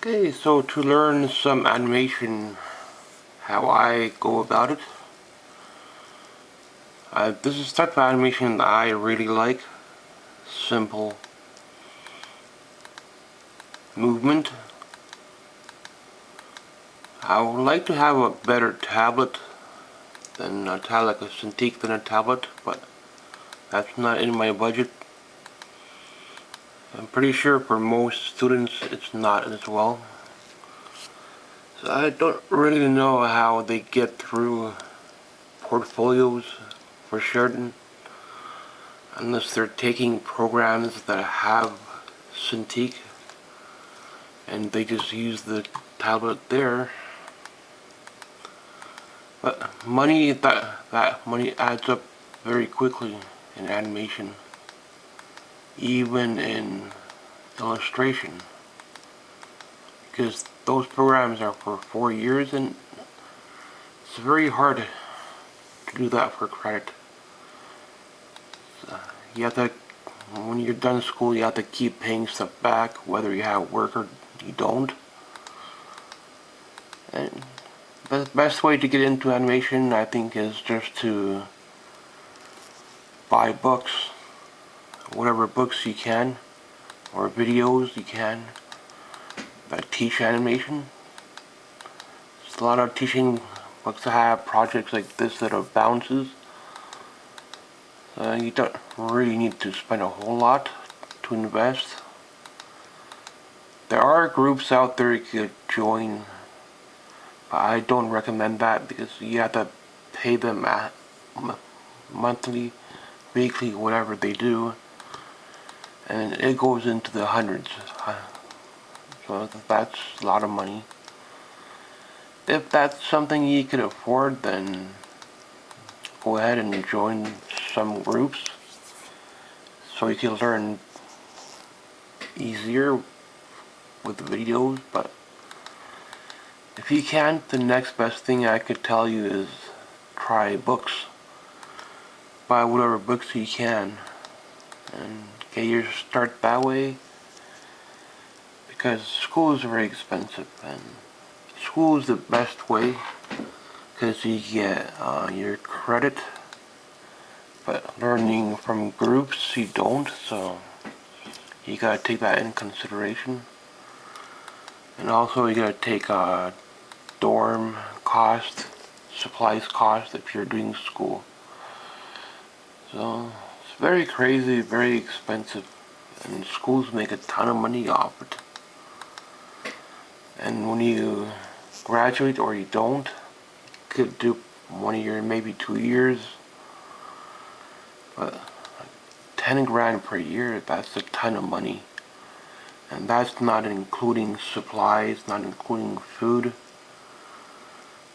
Okay, so to learn some animation, how I go about it. This is the type of animation that I really like. Simple movement. I would like to have a better tablet than a tablet, like a Cintiq than a tablet, but that's not in my budget. I'm pretty sure for most students it's not as well. So I don't really know how they get through portfolios for certain, unless they're taking programs that have Cintiq and they just use the tablet there. But that money adds up very quickly in animation, even in illustration, because those programs are for 4 years and it's very hard to do that for credit. You have to, when you're done school, you have to keep paying stuff back, whether you have work or you don't. And the best way to get into animation, I think, is just to buy books, whatever books you can, or videos you can, that teach animation. There's a lot of teaching books that have projects like this that are bounces. You don't really need to spend a whole lot to invest. There are groups out there you could join, but I don't recommend that because you have to pay them at monthly, weekly, whatever they do, and it goes into the hundreds. So that's a lot of money. If that's something you can afford, then go ahead and join some groups so you can learn easier with videos. But if you can't, the next best thing I could tell you is try books. Buy whatever books you can and get your start that way, because school is very expensive, and school is the best way because you get your credit, but learning from groups you don't, so you gotta take that in consideration. And also you gotta take dorm cost, supplies cost if you're doing school. So it's very crazy, very expensive, and schools make a ton of money off it. And when you graduate or you don't, you could do 1 year, maybe 2 years, but 10 grand per year, that's a ton of money. And that's not including supplies, not including food,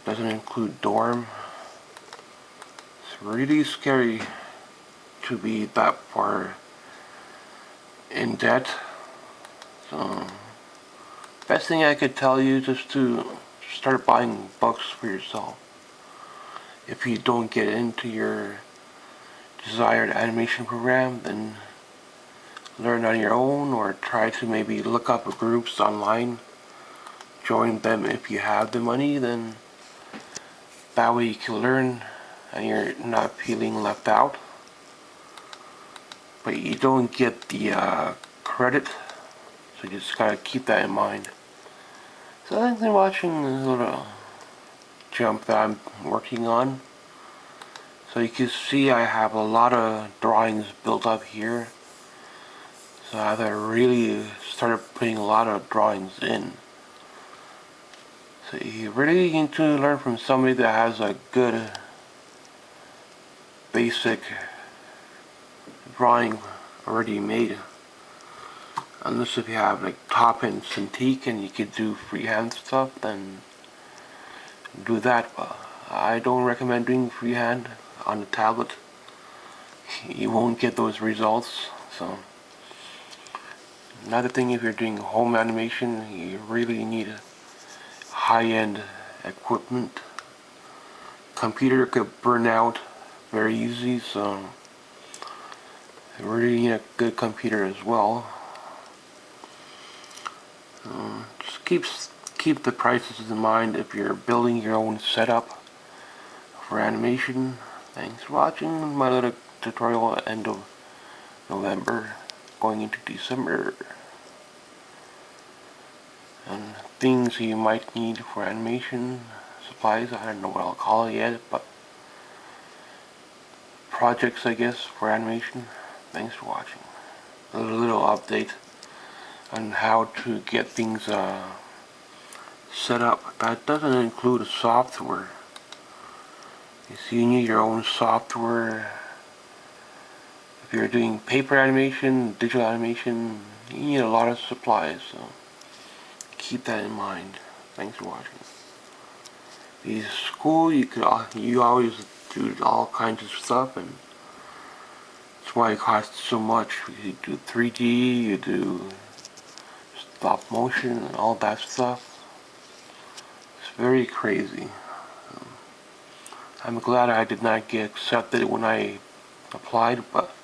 doesn't include dorm. It's really scary to be that far in debt. So best thing I could tell you is just to start buying books for yourself. If you don't get into your desired animation program, then learn on your own, or try to maybe look up groups online, join them if you have the money. Then that way you can learn and you're not feeling left out, but you don't get the credit, so you just gotta keep that in mind. So thanks for watching this little jump that I'm working on. So you can see I have a lot of drawings built up here, so I really started putting a lot of drawings in. So you really need to learn from somebody that has a good basic drawing already made. Unless if you have like top-end Cintiq and you could do freehand stuff, then do that. But I don't recommend doing freehand on the tablet. You won't get those results. So another thing, if you're doing home animation, you really need high-end equipment. Computer could burn out very easy, so you really need a good computer as well. Just keep keep the prices in mind if you're building your own setup for animation. Thanks for watching my little tutorial at end of November going into December. And things you might need for animation supplies, I don't know what I'll call it yet, but projects I guess for animation. Thanks for watching. A little update on how to get things set up. That doesn't include software. You see, you need your own software. If you're doing paper animation, digital animation, you need a lot of supplies, so keep that in mind. Thanks for watching. The school, you always do all kinds of stuff, and that's why it costs so much. You do 3D, you do stop motion, and all that stuff. It's very crazy. I'm glad I did not get accepted when I applied, but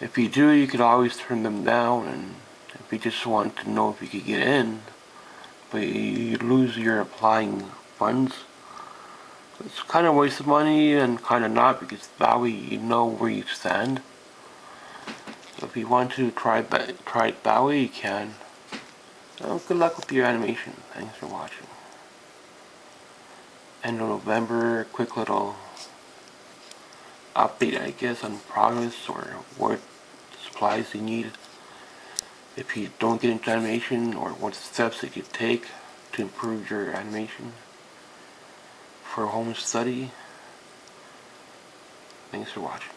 if you do, you could always turn them down, and if you just want to know if you could get in, but you lose your applying funds. It's kind of a waste of money and kind of not, because that way you know where you stand. So if you want to try it that way, you can. Well, good luck with your animation. Thanks for watching. End of November, quick little update, I guess, on progress or what supplies you need if you don't get into animation, or what steps you could take to improve your animation for home study. Thanks for watching.